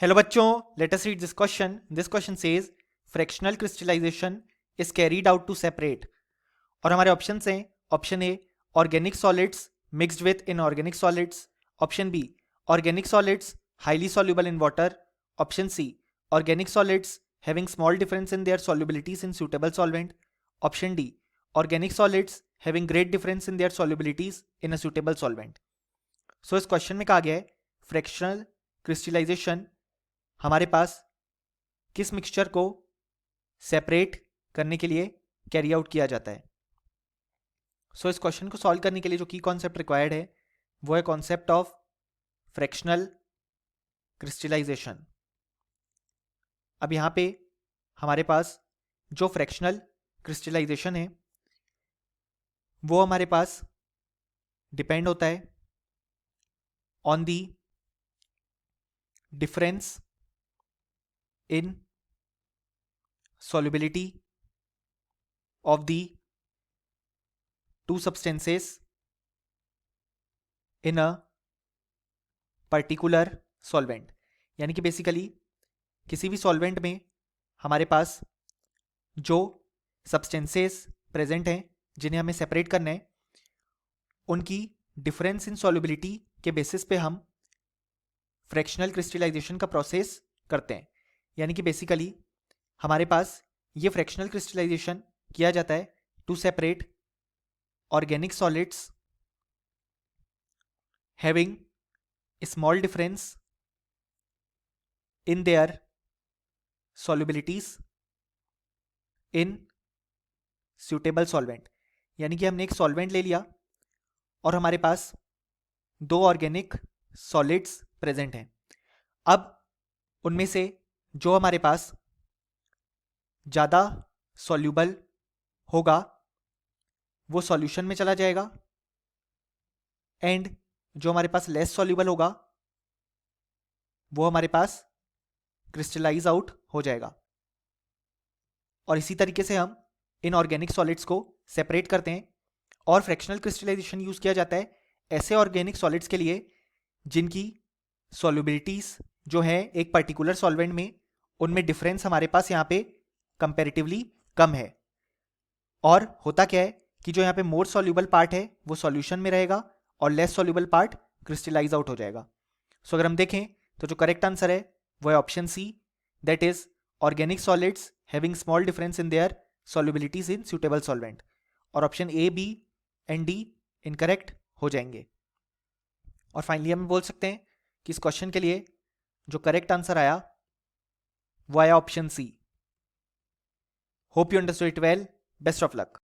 Hello बच्चों, let us read this question. This question says fractional crystallization is carried out to separate. और हमारे options हैं option A organic solids mixed with inorganic solids, option B organic solids highly soluble in water, option C organic solids having small difference in their solubilities in suitable solvent, option D organic solids having great difference in their solubilities in a suitable solvent. सो इस question में कहा गया है fractional crystallisation हमारे पास किस mixture को separate करने के लिए कैरी आउट किया जाता है। सो इस क्वेश्चन को सॉल्व करने के लिए जो की कॉन्सेप्ट रिक्वायर्ड है वो है कॉन्सेप्ट ऑफ फ्रैक्शनल क्रिस्टलाइजेशन। अब यहाँ पे हमारे पास जो फ्रैक्शनल क्रिस्टलाइजेशन है वो हमारे पास डिपेंड होता है on the difference in solubility of the two substances in a particular solvent। यानी कि बेसिकली किसी भी सॉल्वेंट में हमारे पास जो सब्सटेंसेस प्रेजेंट हैं जिन्हें हमें सेपरेट करना है उनकी डिफरेंस इन सॉल्युबिलिटी के बेसिस पे हम फ्रैक्शनल क्रिस्टलाइजेशन का प्रोसेस करते हैं। यानी कि बेसिकली हमारे पास ये फ्रैक्शनल क्रिस्टलाइजेशन किया जाता है to separate organic solids having small difference in their solubilities in suitable solvent. यानी कि हमने एक सॉल्वेंट ले लिया और हमारे पास दो ऑर्गेनिक सॉलिड्स प्रेजेंट हैं। अब उनमें से जो हमारे पास ज़्यादा सॉल्यूबल होगा वो सॉल्यूशन में चला जाएगा एंड जो हमारे पास लेस सॉल्यूबल होगा वो हमारे पास क्रिस्टलाइज आउट हो जाएगा। और इसी तरीके से हम इनऑर्गेनिक सॉलिड्स को सेपरेट करते हैं और फ्रैक्शनल क्रिस्टलाइजेशन यूज किया जाता है ऐसे ऑर्गेनिक सॉलिड्स के लिए जिनकी सॉल्युबिलिटीज जो है एक पर्टिकुलर सॉल्वेंट में उनमें डिफरेंस हमारे पास यहाँ पे कंपैरेटिवली कम है। और होता क्या है कि जो यहाँ पे मोर सॉल्यूबल पार्ट है वो सॉल्यूशन में रहेगा और less soluble part crystallise out हो जाएगा। सो अगर हम देखें तो जो करेक्ट आंसर है वो है option C, that is organic solids having small difference in their solubilities in suitable solvent. और option A, B and D incorrect हो जाएंगे। और फाइनली हम बोल सकते हैं कि इस क्वेश्चन के लिए जो करेक्ट आंसर आया वो आया option C. Hope you understood it well. Best of luck.